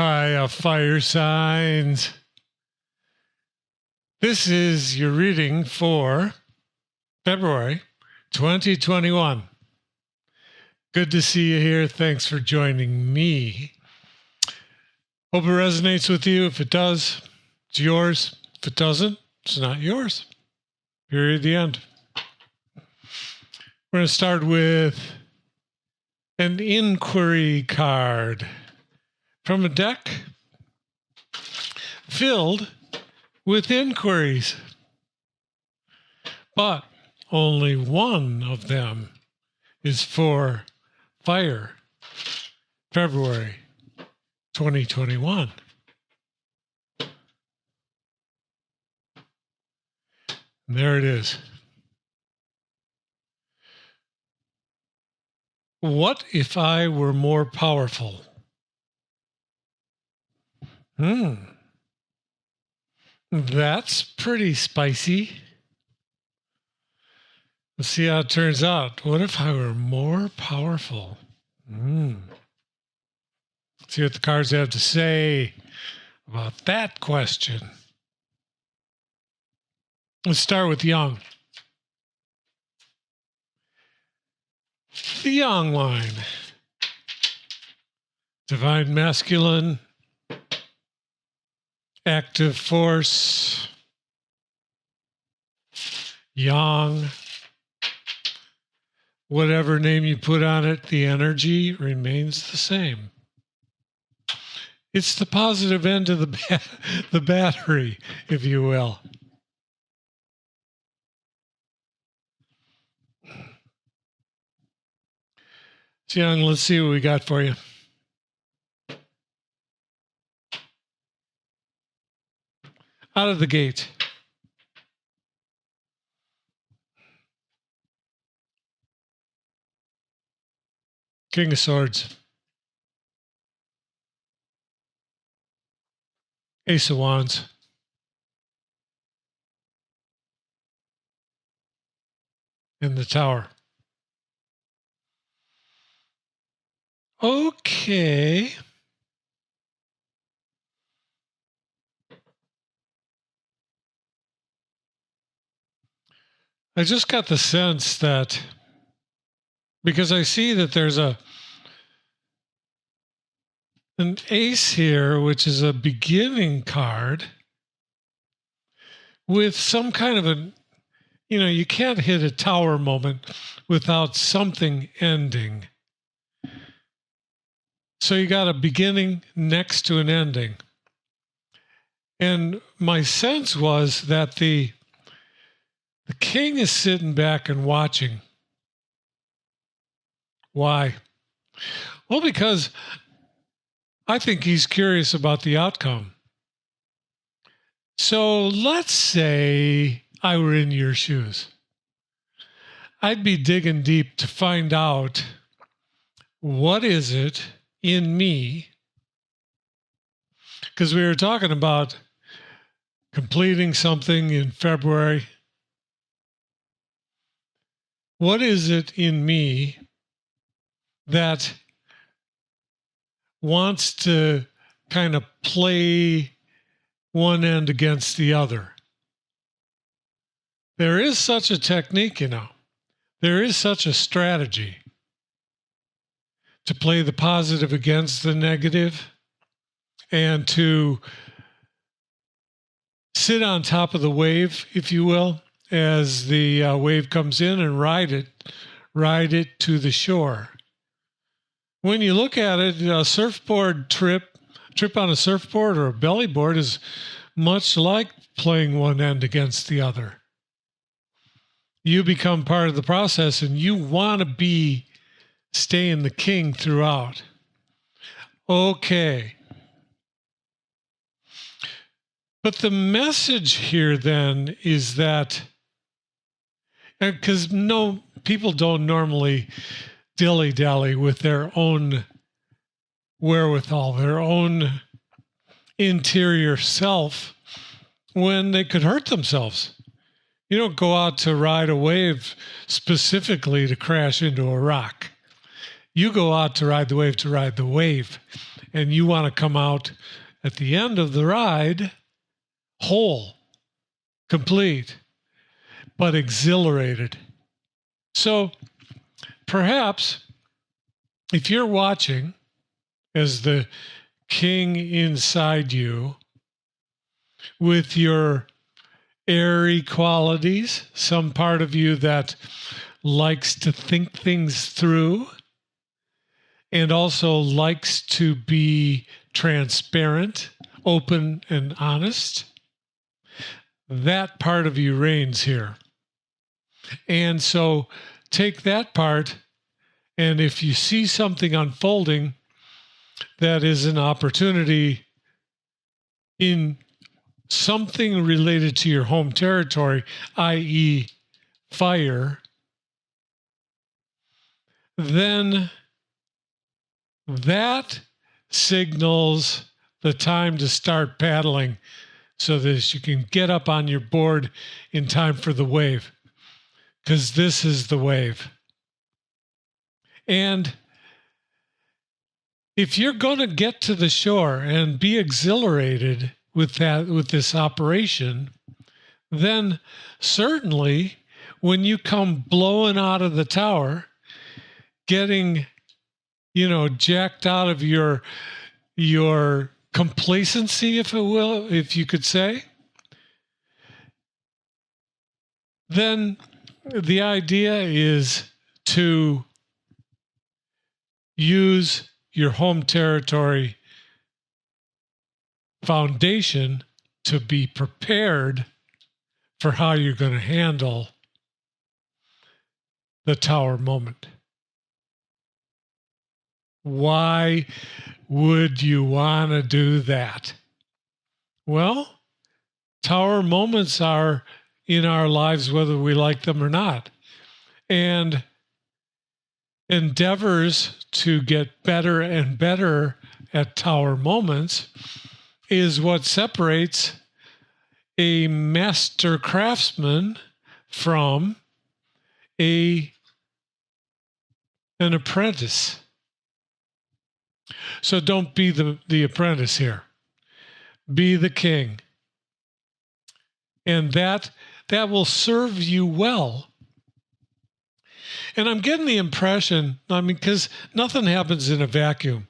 Hi, fire signs. This is your reading for February 2021. Good to see you here. Thanks for joining me. Hope it resonates with you. If it does, it's yours. If it doesn't, it's not yours. Period. The end. We're going to start with an inquiry card from a deck filled with inquiries, but only one of them is for fire, February 2021. And there it is. What if I were more powerful? That's pretty spicy. Let's see how it turns out. What if I were more powerful? See what the cards have to say about that question. Let's start with Yang. The Yang line. Divine masculine. Active force, yang, whatever name you put on it, the energy remains the same. It's the positive end of the battery, if you will. So, Yang, let's see what we got for you. Out of the gate. King of Swords. Ace of Wands. And the Tower. Okay. I just got the sense that, because I see that there's an ace here, which is a beginning card with some kind of you can't hit a tower moment without something ending. So you got a beginning next to an ending. And my sense was that the king is sitting back and watching. Why? Well, because I think he's curious about the outcome. So let's say I were in your shoes. I'd be digging deep to find out what is it in me, because we were talking about completing something in February. What is it in me that wants to kind of play one end against the other? There is such a technique, There is such a strategy to play the positive against the negative and to sit on top of the wave, if you will, as the wave comes in and ride it to the shore. When you look at it, a surfboard trip on a surfboard or a belly board is much like playing one end against the other. You become part of the process and you want to be staying the king throughout. Okay. But the message here then is that, because people don't normally dilly-dally with their own wherewithal, their own interior self, when they could hurt themselves. You don't go out to ride a wave specifically to crash into a rock. You go out to ride the wave, and you want to come out at the end of the ride whole, complete, but exhilarated. So perhaps if you're watching as the king inside you with your airy qualities, some part of you that likes to think things through and also likes to be transparent, open, and honest, that part of you reigns here. And so take that part, and if you see something unfolding that is an opportunity in something related to your home territory, i.e. fire, then that signals the time to start paddling so that you can get up on your board in time for the wave, because this is the wave. And if you're going to get to the shore and be exhilarated with this operation, then certainly when you come blowing out of the tower, getting, jacked out of your complacency, if you could say, then the idea is to use your home territory foundation to be prepared for how you're going to handle the tower moment. Why would you want to do that? Well, tower moments are in our lives whether we like them or not. And endeavors to get better and better at tower moments is what separates a master craftsman from an apprentice. So don't be the apprentice here. Be the king. And that will serve you well. And I'm getting the impression, because nothing happens in a vacuum.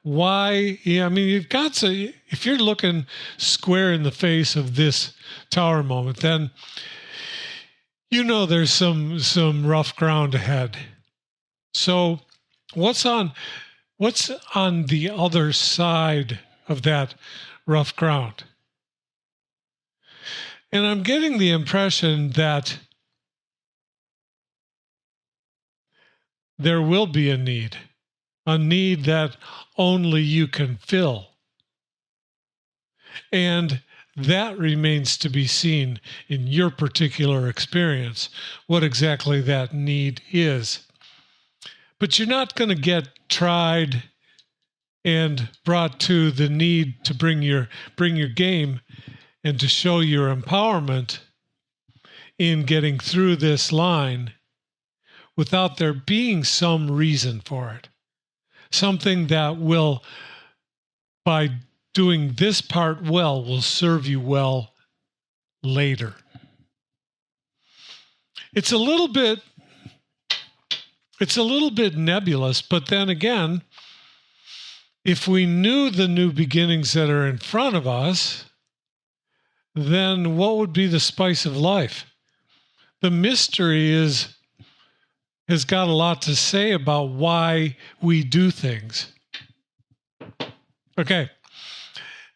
Why? You've got to, if you're looking square in the face of this tower moment, then there's some rough ground ahead. So what's on the other side of that rough ground? And I'm getting the impression that there will be a need that only you can fill. And that remains to be seen in your particular experience, what exactly that need is. But you're not going to get tried and brought to the need to bring your game and to show your empowerment in getting through this line without there being some reason for it. Something that will, by doing this part well, will serve you well later. It's a little bit nebulous, but then again, if we knew the new beginnings that are in front of us, then what would be the spice of life? The mystery has got a lot to say about why we do things. Okay,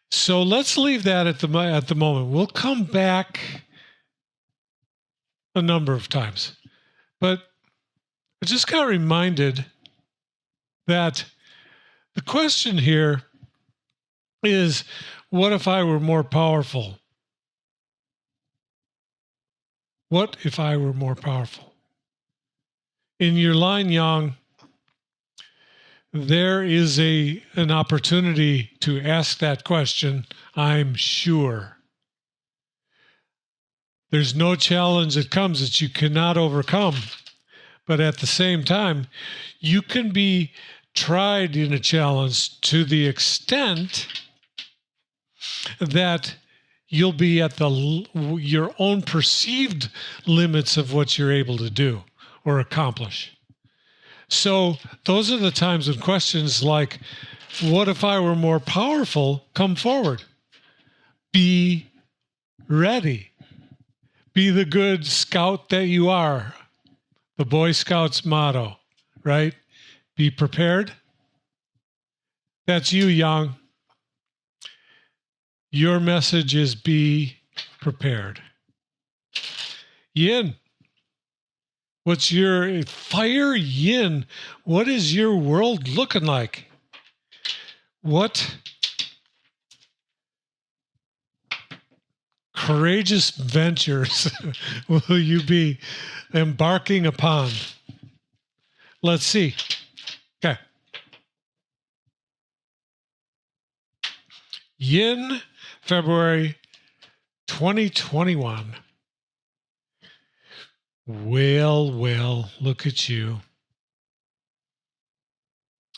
so let's leave that at the moment. We'll come back a number of times. But I just got reminded that the question here is, what if I were more powerful? What if I were more powerful? In your line, Yang, there is an opportunity to ask that question, I'm sure. There's no challenge that comes that you cannot overcome. But at the same time, you can be tried in a challenge to the extent that you'll be at your own perceived limits of what you're able to do or accomplish. So those are the times when questions like, what if I were more powerful, come forward. Be ready. Be the good scout that you are. The Boy Scouts motto, right? Be prepared. That's you, Yang. Your message is be prepared. Yin. What's your fire yin? What is your world looking like? What courageous ventures will you be embarking upon? Let's see. Okay. Yin, February 2021. Well, look at you.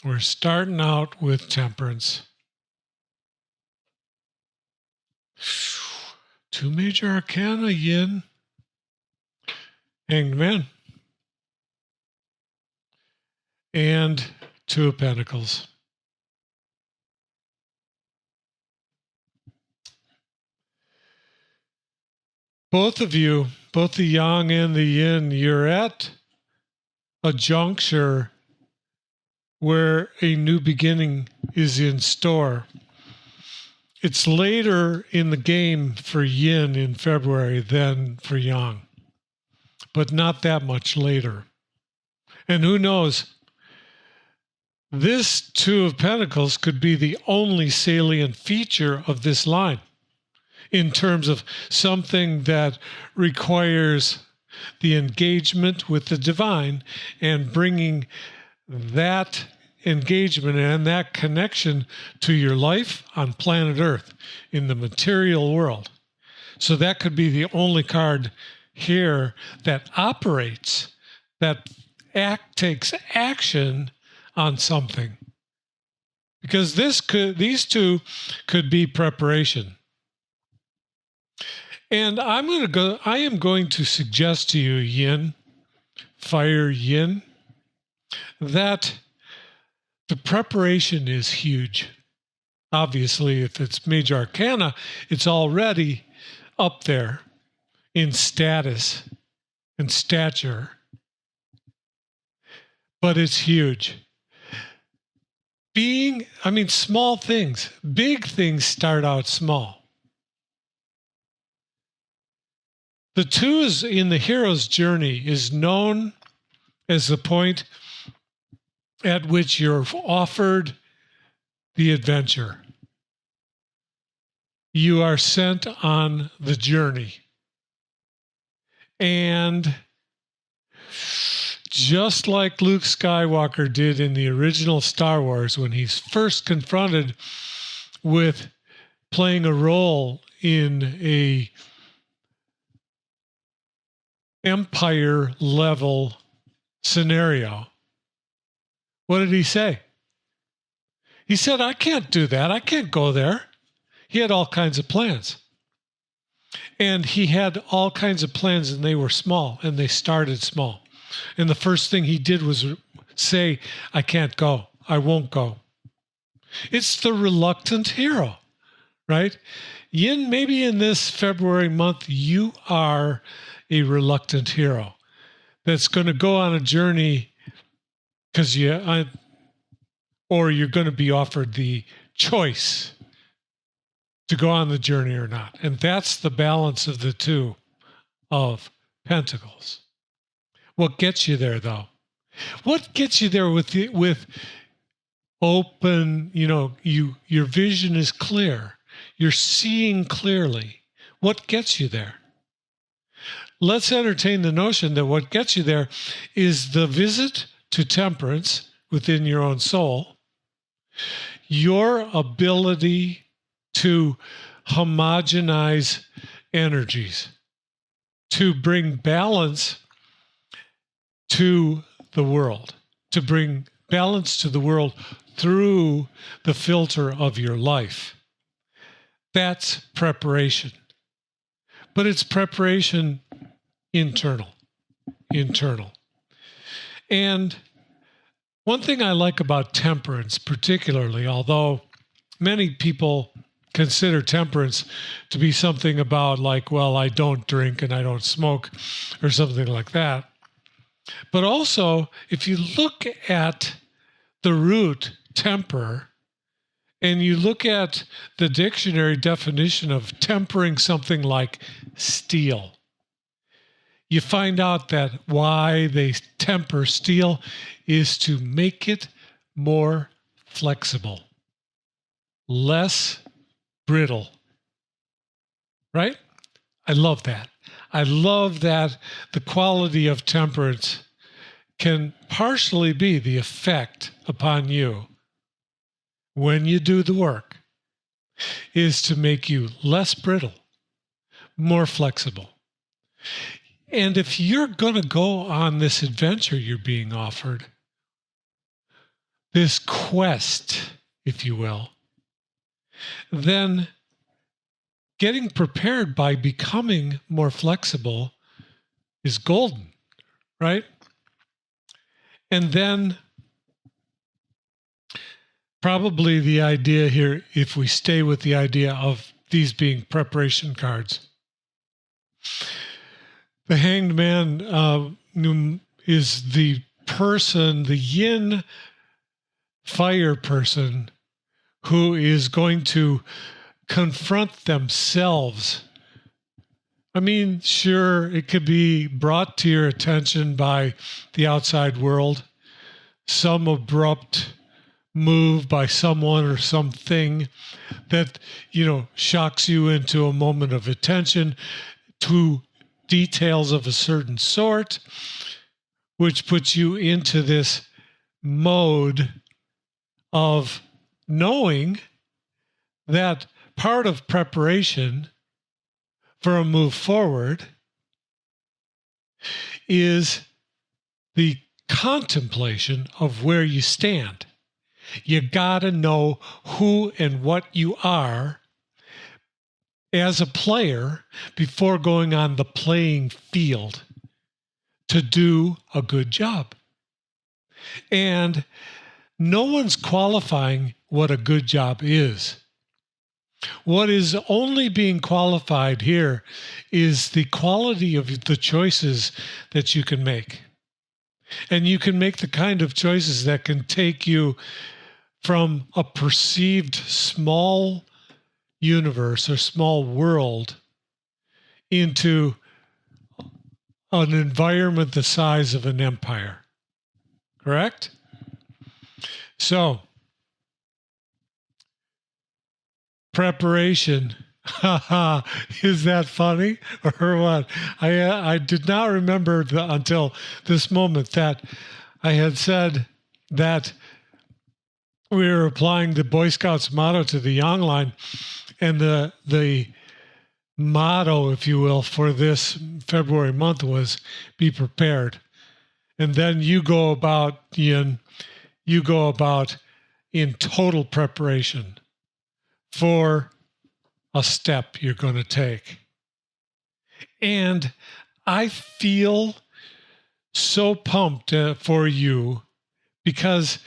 We're starting out with temperance. 2 major arcana, Yin. Hanged Man. And 2 of Pentacles. Both of you, both the Yang and the Yin, you're at a juncture where a new beginning is in store. It's later in the game for Yin in February than for Yang, but not that much later. And who knows, this 2 of Pentacles could be the only salient feature of this line in terms of something that requires the engagement with the divine and bringing that engagement and that connection to your life on planet Earth in the material world. So that could be the only card here that operates, that takes action on something. Because these 2 could be preparation. And I am going to suggest to you, Yin, Fire Yin, that the preparation is huge. Obviously, if it's major arcana, it's already up there in status and stature. But it's huge. Small things, big things start out small. The 2 in the hero's journey is known as the point at which you're offered the adventure. You are sent on the journey. And just like Luke Skywalker did in the original Star Wars when he's first confronted with playing a role in a empire level scenario, what did he say? He said, I can't do that. I can't go there. He had all kinds of plans. And he had all kinds of plans, and they were small, and they started small. And the first thing he did was say, I can't go. I won't go. It's the reluctant hero, right? Yin, maybe in this February month, you are a reluctant hero that's going to go on a journey because you're going to be offered the choice to go on the journey or not. And that's the balance of the 2 of Pentacles. What gets you there, though? What gets you there with open, your vision is clear. You're seeing clearly. What gets you there? Let's entertain the notion that what gets you there is the visit to temperance within your own soul, your ability to homogenize energies, to bring balance to the world, to bring balance to the world through the filter of your life. That's preparation. But it's preparation internal. And one thing I like about temperance particularly, although many people consider temperance to be something about like, well, I don't drink and I don't smoke or something like that. But also, if you look at the root temper and you look at the dictionary definition of tempering something like steel, you find out that why they temper steel is to make it more flexible, less brittle, right? I love that. I love that the quality of temperance can partially be the effect upon you when you do the work is to make you less brittle, more flexible. And if you're going to go on this adventure you're being offered, this quest, if you will, then getting prepared by becoming more flexible is golden, right? And then probably the idea here, if we stay with the idea of these being preparation cards, the Hanged Man is the person, the yin fire person, who is going to confront themselves. I mean, sure, it could be brought to your attention by the outside world, some abrupt move by someone or something that, shocks you into a moment of attention to details of a certain sort, which puts you into this mode of knowing that part of preparation for a move forward is the contemplation of where you stand. You gotta know who and what you are as a player before going on the playing field to do a good job. And no one's qualifying what a good job is. What is only being qualified here is the quality of the choices that you can make. And you can make the kind of choices that can take you from a perceived small universe or small world into an environment the size of an empire. Correct? So, preparation. Is that funny or what? I did not remember until this moment that I had said that we were applying the Boy Scouts motto to the Yang line, and the motto, if you will, for this February month was be prepared. And then you go about, Ian, in total preparation for a step you're going to take. And I feel so pumped for you because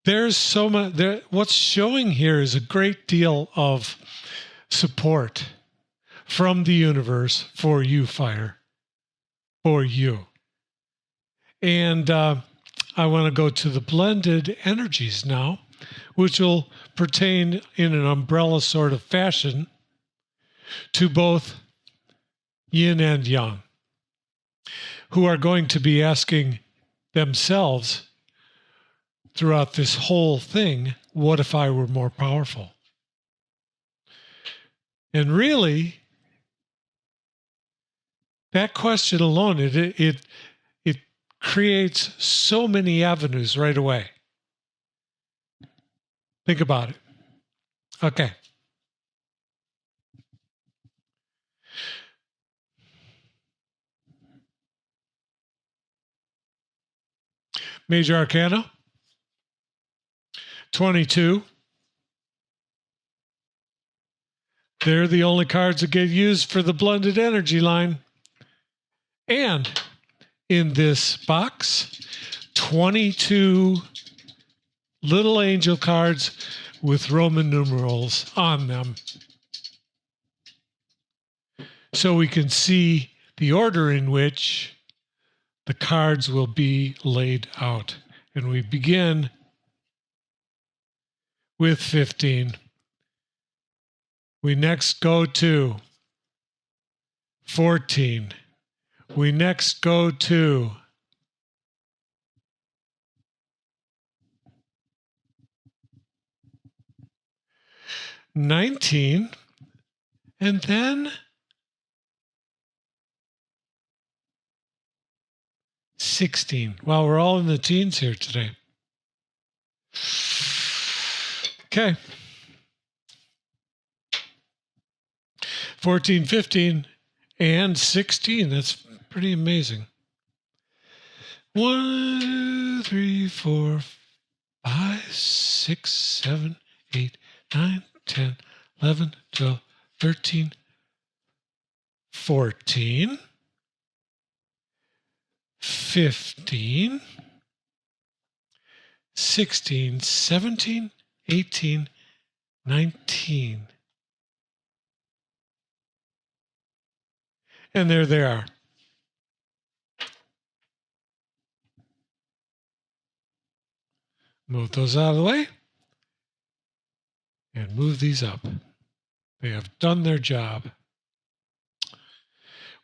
there's so much there. What's showing here is a great deal of support from the universe for you, Fire, for you. And I want to go to the blended energies now, which will pertain in an umbrella sort of fashion to both yin and yang, who are going to be asking themselves throughout this whole thing, what if I were more powerful? And really, that question alone, it creates so many avenues right away. Think about it. Okay. Major Arcana, 22. They're the only cards that get used for the blended energy line. And in this box, 22 little angel cards with Roman numerals on them. So we can see the order in which the cards will be laid out. And we begin with 15. We next go to 14. We next go to 19, and then 16. Well, we're all in the teens here today. Okay. 14, 15, and 16. That's pretty amazing. 1, 2, 3, 4, 5, 6, 7, 8, 9, 10, 11, 12, 13, 14, 15, 16, 17, 18, 19. And there they are. Move those out of the way and move these up. They have done their job.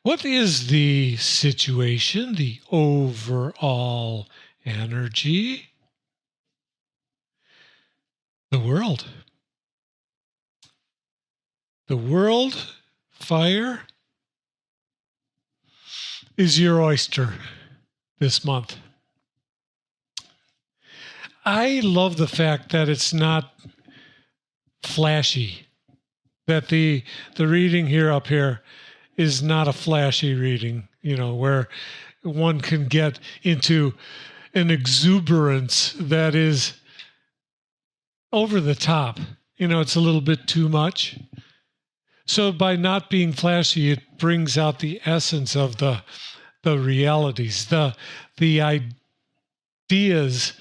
What is the situation, the overall energy? The world. The world, fire, is your oyster this month. I love the fact that it's not flashy, that the reading here up here is not a flashy reading, you know, where one can get into an exuberance that is over the top. You know, it's a little bit too much. So by not being flashy, it brings out the essence of the realities, the ideas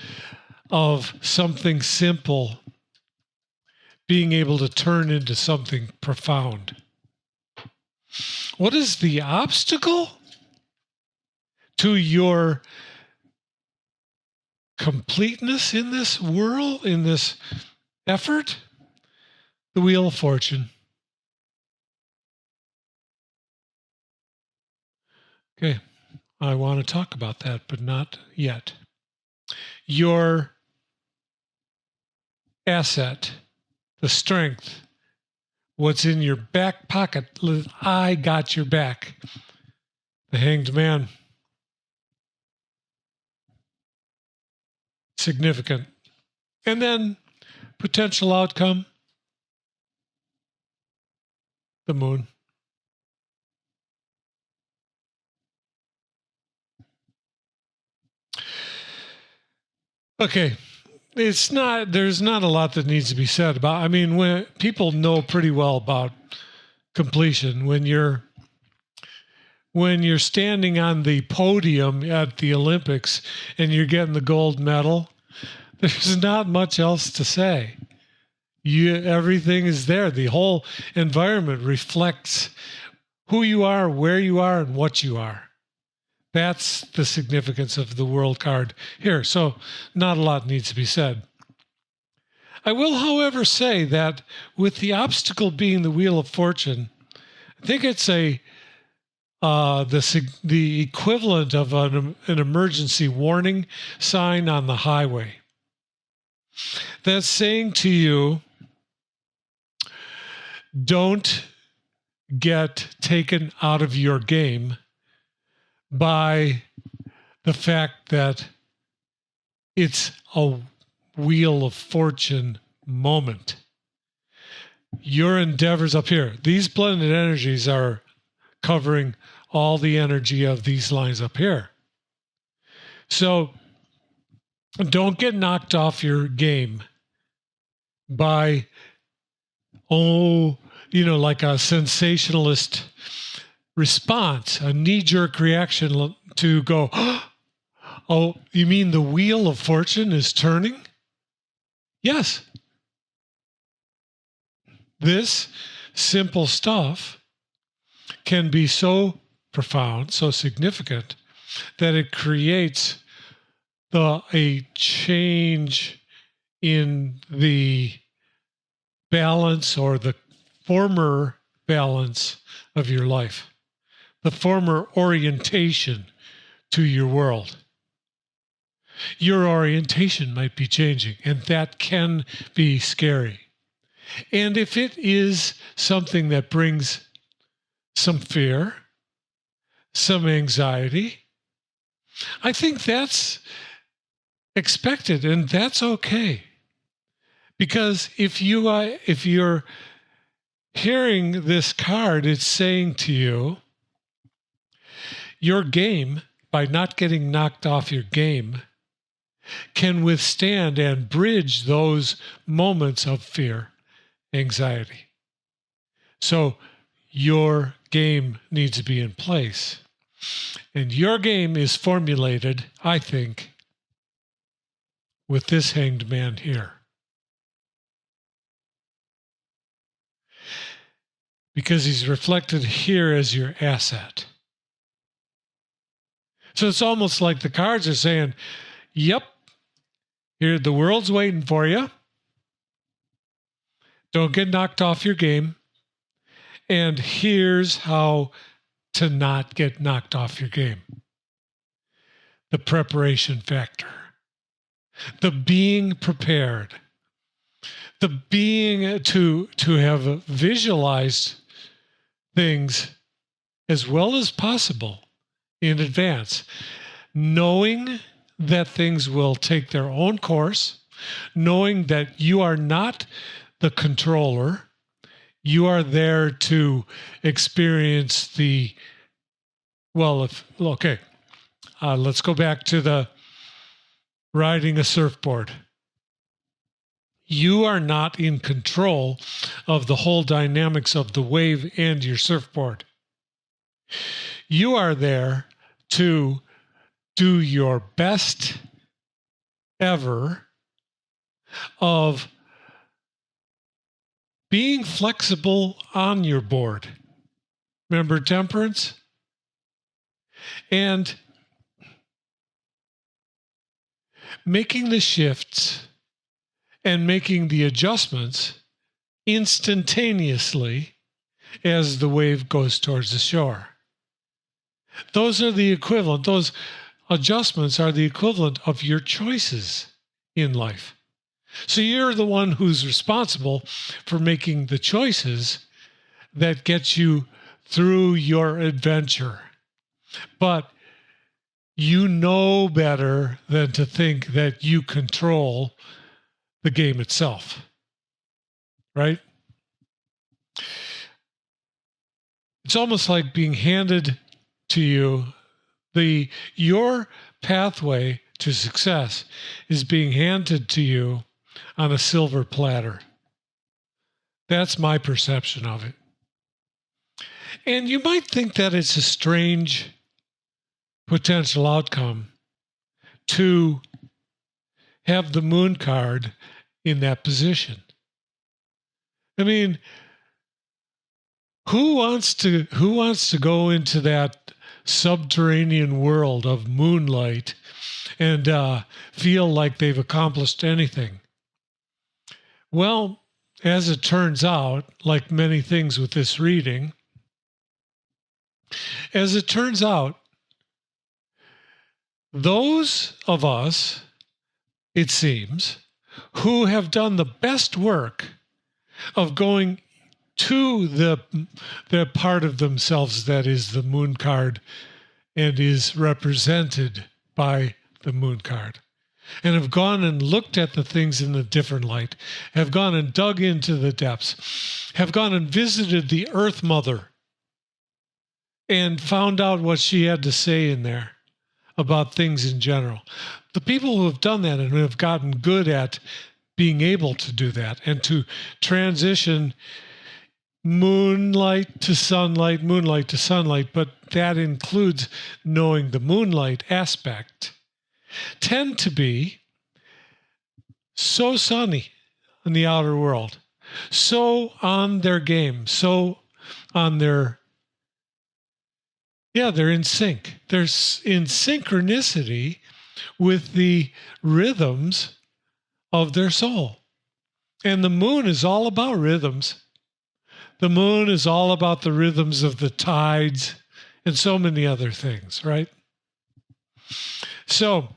of something simple being able to turn into something profound. What is the obstacle to your completeness in this world, in this effort? The Wheel of Fortune. Okay, I want to talk about that, but not yet. Your asset, the strength, what's in your back pocket. I got your back. The Hanged Man. Significant. And then potential outcome, the Moon. Okay, there's not a lot that needs to be said about. I mean, when people know pretty well about completion, when you're standing on the podium at the Olympics and you're getting the gold medal, there's not much else to say. Everything is there. The whole environment reflects who you are, where you are, and what you are. That's the significance of the world card here. So not a lot needs to be said. I will, however, say that with the obstacle being the Wheel of Fortune, I think it's the equivalent of an emergency warning sign on the highway. That's saying to you, don't get taken out of your game by the fact that it's a Wheel of Fortune moment. Your endeavors up here, these blended energies are covering all the energy of these lines up here. So Don't get knocked off your game by, like a sensationalist response, a knee-jerk reaction to go, oh, you mean the wheel of fortune is turning? Yes. This simple stuff can be so profound, so significant, that it creates a change in the balance or the former balance of your life, the former orientation to your world. Your orientation might be changing, and that can be scary. And if it is something that brings some fear, some anxiety, I think that's expected, and that's okay. Because if you're hearing this card, it's saying to you, your game, by not getting knocked off your game, can withstand and bridge those moments of fear, anxiety. So your game needs to be in place. And your game is formulated, I think, with this hanged man here. Because he's reflected here as your asset. So it's almost like the cards are saying, yep, here the world's waiting for you. Don't get knocked off your game. And here's how to not get knocked off your game. The preparation factor. The being prepared. The being to have visualized things as well as possible in advance, knowing that things will take their own course, knowing that you are not the controller, you are there to experience let's go back to the riding a surfboard. You are not in control of the whole dynamics of the wave and your surfboard. You are there to do your best ever of being flexible on your board. Remember temperance? And making the shifts and making the adjustments instantaneously as the wave goes towards the shore. Those are the equivalent, those adjustments are the equivalent of your choices in life. So you're the one who's responsible for making the choices that get you through your adventure. But you know better than to think that you control the game itself, right? It's almost like being handed to you your pathway to success is being handed to you on a silver platter. That's my perception of it. And you might think that it's a strange potential outcome to have the moon card in that position. I mean, who wants to go into that subterranean world of moonlight and feel like they've accomplished anything? Well, as it turns out, like many things with this reading, as it turns out, those of us, it seems, who have done the best work of going to the part of themselves that is the moon card and is represented by the moon card, and have gone and looked at the things in a different light, have gone and dug into the depths, have gone and visited the Earth Mother and found out what she had to say in there about things in general. the people who have done that and who have gotten good at being able to do that and to transition moonlight to sunlight, but that includes knowing the moonlight aspect, tend to be so sunny in the outer world, so on their game, so on their, they're in sync. They're in synchronicity with the rhythms of their soul. And the moon is all about rhythms. The moon is all about the rhythms of the tides and so many other things, right? So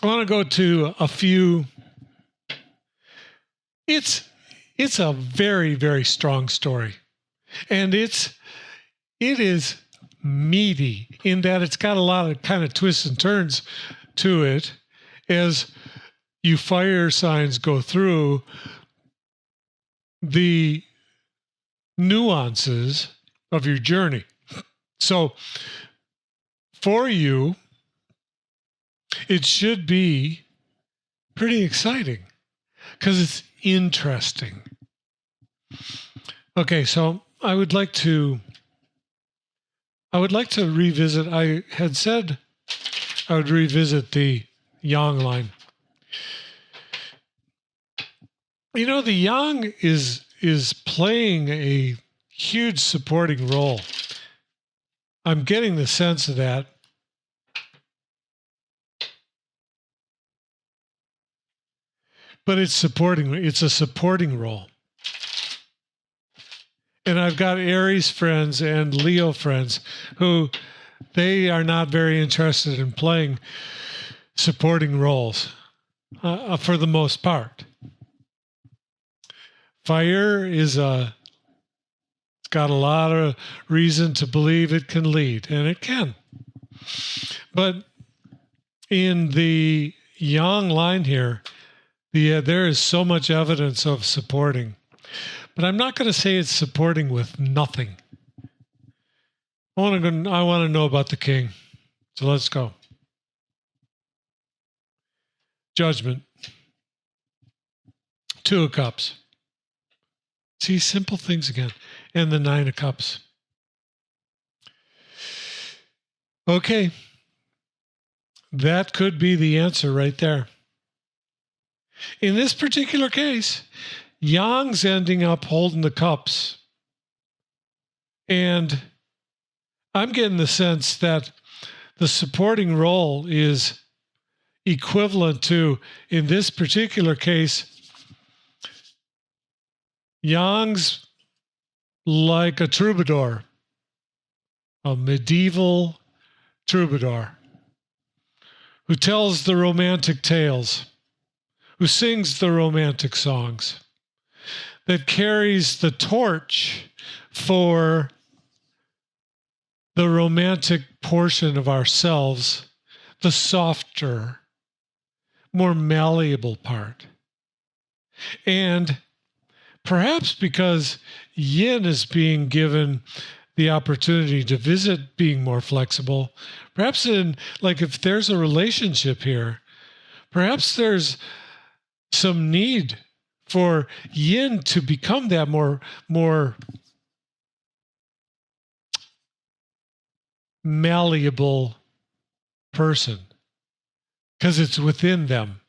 I want to go to a few. It's a very, very strong story. And it is meaty in that it's got a lot of kind of twists and turns to it as you fire signs go through the nuances of your journey. So for you, it should be pretty exciting because it's interesting. Okay, so I would like to revisit. I had said I would revisit the Yang line. You know, the Yang is playing a huge supporting role. I'm getting the sense of that. But it's a supporting role. And I've got Aries friends and Leo friends who they are not very interested in playing supporting roles for the most part. Fire it's got a lot of reason to believe it can lead, and it can. But in the Yang line here, there is so much evidence of supporting. But I'm not going to say it's supporting with nothing. I want to know about the king. So let's go. Judgment. 2 of Cups. See, simple things again. And the 9 of Cups. Okay. That could be the answer right there. In this particular case, Yang's ending up holding the cups. And I'm getting the sense that the supporting role is equivalent to, in this particular case, Yang's like a troubadour, a medieval troubadour who tells the romantic tales, who sings the romantic songs, that carries the torch for the romantic portion of ourselves, the softer, more malleable part. And perhaps because Yin is being given the opportunity to visit being more flexible, perhaps if there's a relationship here, perhaps there's some need for Yin to become that more malleable person, because it's within them.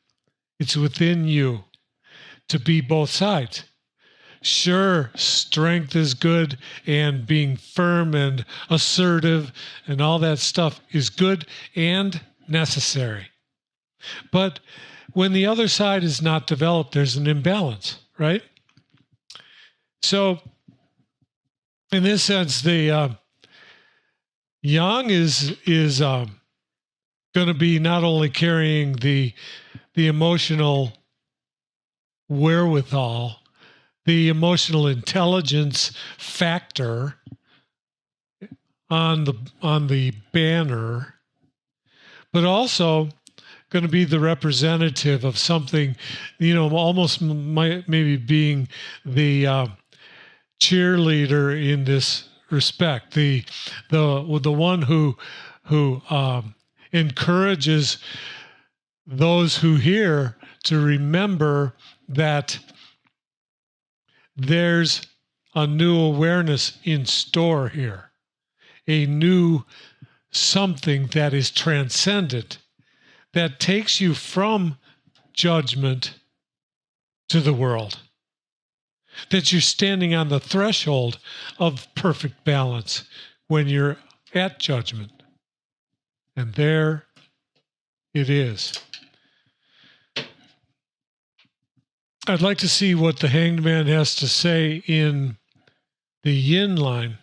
It's within you to be both sides. Sure, strength is good, and being firm and assertive and all that stuff is good and necessary. But when the other side is not developed, there's an imbalance, right? So, in this sense, the Yang is going to be not only carrying the emotional wherewithal, the emotional intelligence factor on the banner, but also going to be the representative of something, almost maybe being the cheerleader in this respect, the one who encourages those who hear to remember that there's a new awareness in store here, a new something that is transcendent, that takes you from judgment to the world, that you're standing on the threshold of perfect balance when you're at judgment. And there it is. I'd like to see what the Hanged Man has to say in the Yin line.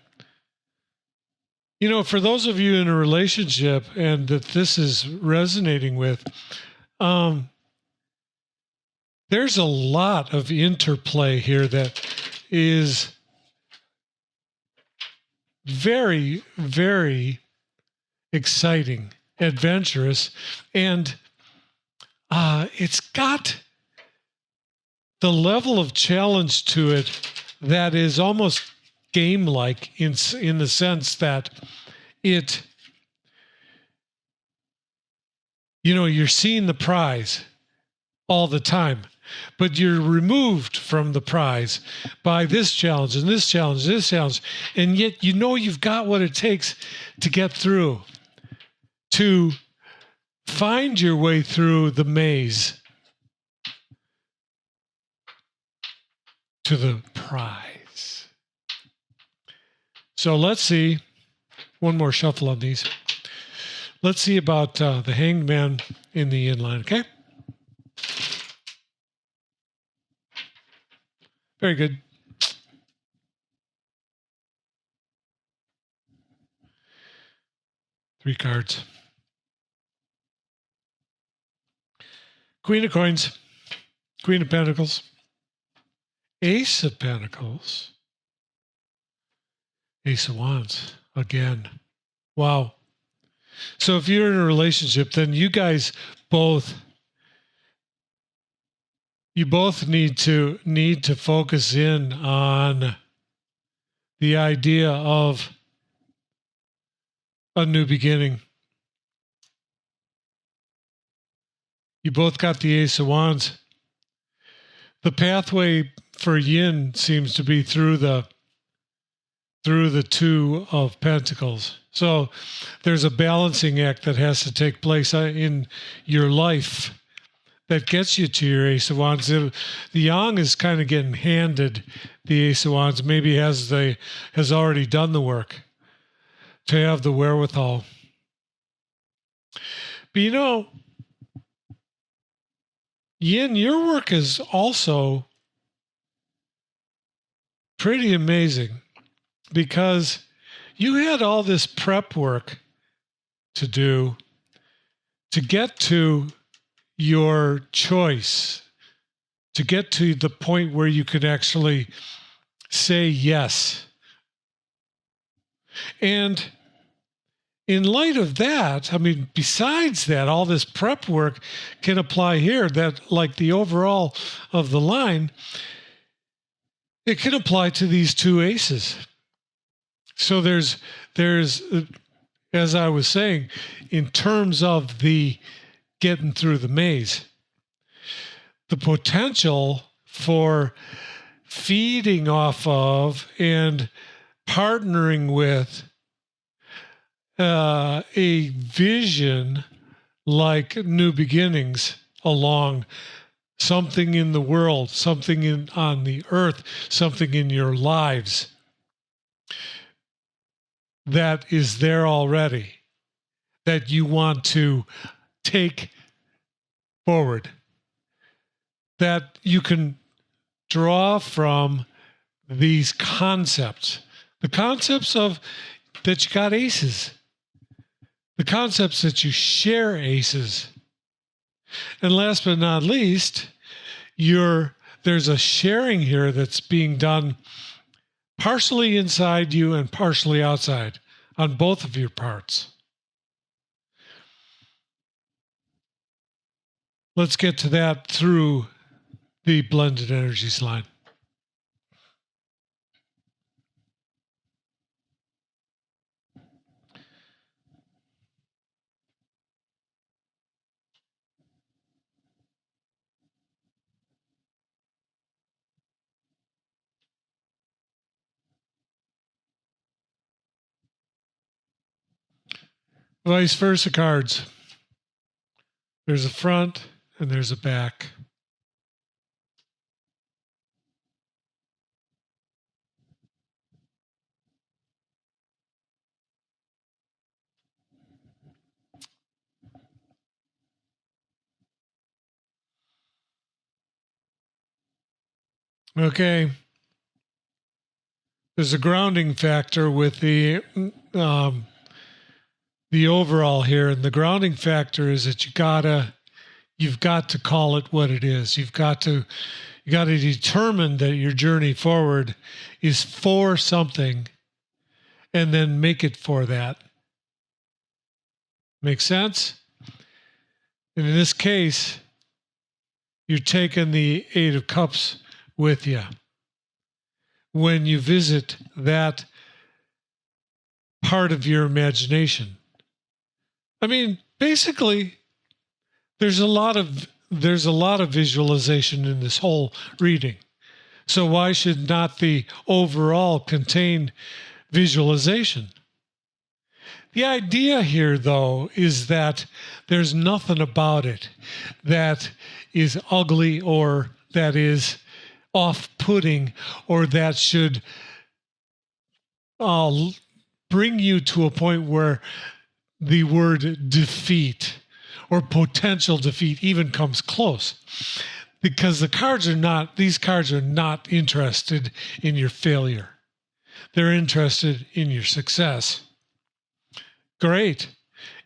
You know, for those of you in a relationship and that this is resonating with, there's a lot of interplay here that is very, very exciting, adventurous, and it's got the level of challenge to it that is almost game-like in the sense that it, you know, you're seeing the prize all the time, but you're removed from the prize by this challenge and this challenge, this challenge, and yet you know you've got what it takes to get through, to find your way through the maze to the prize. So let's see. One more shuffle on these. Let's see about the Hanged Man in the Yin line, okay? Very good. Three cards. Queen of Coins, Queen of Pentacles, Ace of Pentacles, Ace of Wands again. Wow. So if you're in a relationship, then you guys both need to focus in on the idea of a new beginning. You both got the Ace of Wands. The pathway for Yin seems to be through the Two of Pentacles. So there's a balancing act that has to take place in your life that gets you to your Ace of Wands. The Yang is kind of getting handed the Ace of Wands. Maybe has already done the work to have the wherewithal. But you know, Yin, your work is also pretty amazing because you had all this prep work to do to get to your choice, to get to the point where you could actually say yes. And in light of that, I mean, besides that, all this prep work can apply here, that like the overall of the line, it can apply to these two aces. So there's, as I was saying, in terms of the getting through the maze, the potential for feeding off of and partnering with a vision like new beginnings along something in the world, something on the earth, something in your lives that is there already, that you want to take forward, that you can draw from these concepts, the concepts of that you got aces, the concepts that you share aces. And last but not least, there's a sharing here that's being done partially inside you and partially outside on both of your parts. Let's get to that through the Blended Energies line. Vice versa cards. There's a front and there's a back. Okay. There's a grounding factor with the overall here, and the grounding factor is that you've got to call it what it is. You got to determine that your journey forward is for something, and then make it for that. Make sense? And in this case, you're taking the Eight of Cups with you when you visit that part of your imagination. I mean, basically, there's a lot of visualization in this whole reading. So why should not the overall contain visualization? The idea here, though, is that there's nothing about it that is ugly or that is off-putting or that should bring you to a point where the word defeat or potential defeat even comes close. Because these cards are not interested in your failure. They're interested in your success. Great.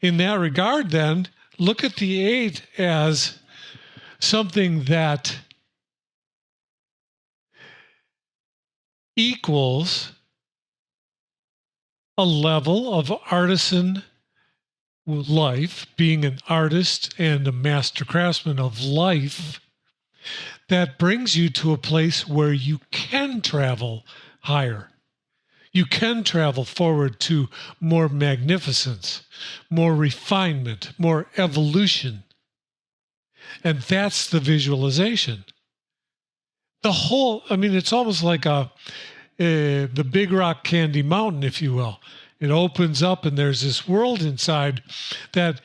In that regard, then, look at the 8 as something that equals a level of artisan life, being an artist and a master craftsman of life, that brings you to a place where you can travel higher. You can travel forward to more magnificence, more refinement, more evolution. And that's the visualization. It's almost like the Big Rock Candy Mountain, if you will. It opens up and there's this world inside that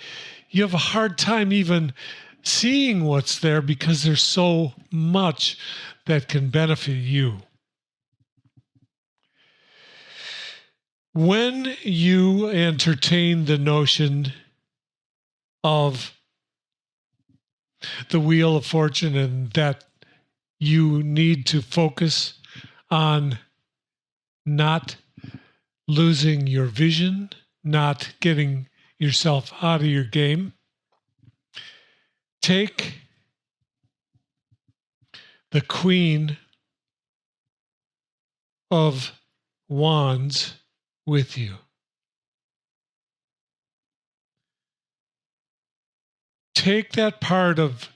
you have a hard time even seeing what's there because there's so much that can benefit you. When you entertain the notion of the Wheel of Fortune and that you need to focus on not losing your vision, not getting yourself out of your game, take the Queen of Wands with you. Take that part of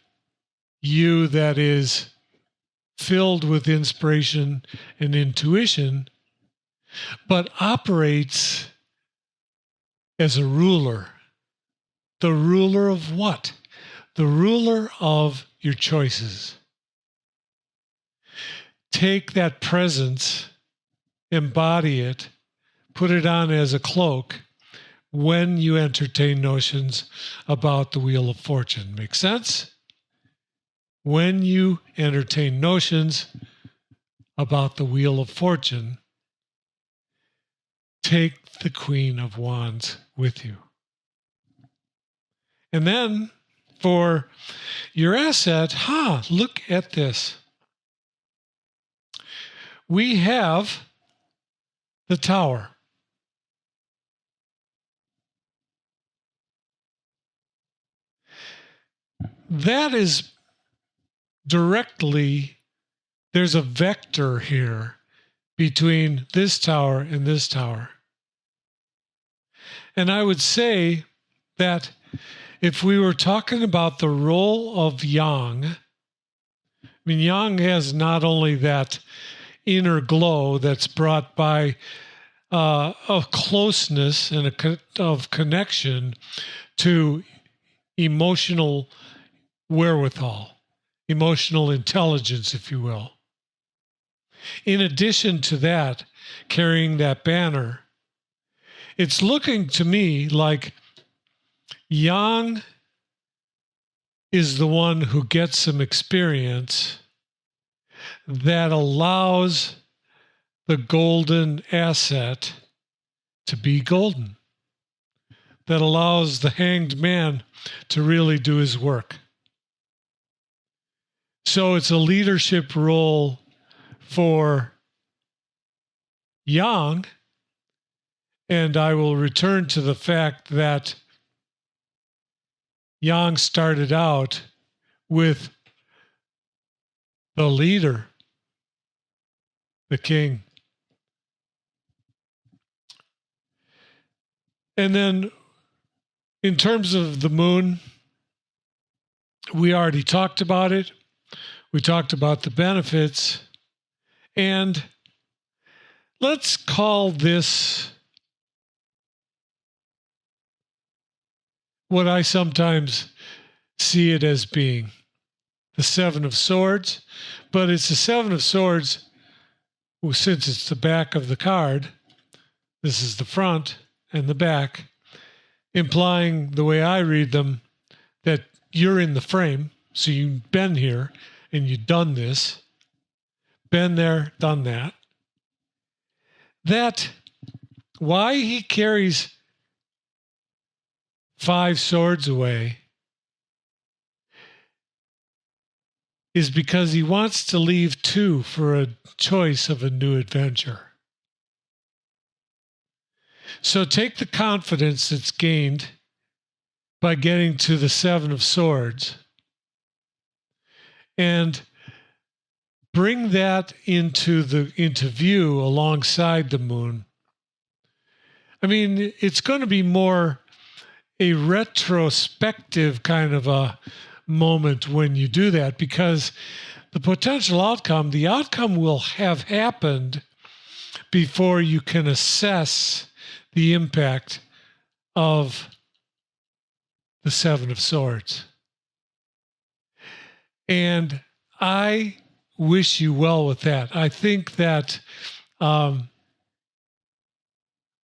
you that is filled with inspiration and intuition, but operates as a ruler. The ruler of what? The ruler of your choices. Take that presence, embody it, put it on as a cloak when you entertain notions about the Wheel of Fortune. Make sense? When you entertain notions about the Wheel of Fortune, take the Queen of Wands with you. And then for your asset, look at this. We have the Tower. That is directly, there's a vector here between this tower and this tower. And I would say that if we were talking about the role of Yang, Yang has not only that inner glow that's brought by a closeness and of connection to emotional wherewithal, emotional intelligence, if you will. In addition to that, carrying that banner, it's looking to me like Yang is the one who gets some experience that allows the golden asset to be golden, that allows the hanged man to really do his work. So it's a leadership role for Yang, and I will return to the fact that Yang started out with the leader, the king. And then in terms of the moon, we already talked about it. We talked about the benefits. And let's call this what I sometimes see it as being the Seven of Swords. But it's the Seven of Swords, since it's the back of the card. This is the front and the back, implying, the way I read them, that you're in the frame. So you've been here and you've done this, been there, done that. That why he carries 5 swords away is because he wants to leave 2 for a choice of a new adventure. So take the confidence that's gained by getting to the 7 of Swords and bring that into view alongside the moon. I mean, it's going to be more a retrospective kind of a moment when you do that, because the potential outcome, the outcome will have happened before you can assess the impact of the 7 of Swords. And I wish you well with that. I think that all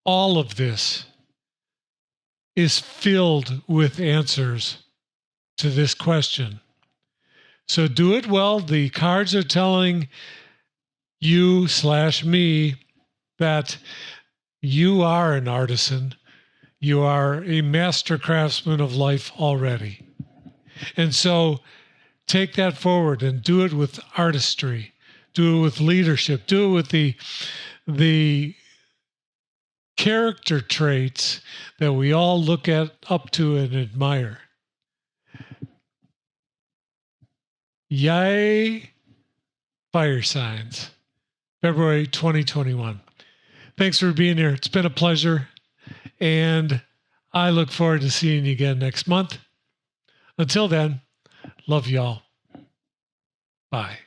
of this is filled with answers to this question. So do it well. The cards are telling you/me that you are an artisan. You are a master craftsman of life already. And so take that forward and do it with artistry. Do it with leadership. Do it with the character traits that we all look up to and admire. Yay, fire signs. February 2021. Thanks for being here. It's been a pleasure. And I look forward to seeing you again next month. Until then, love y'all. Bye.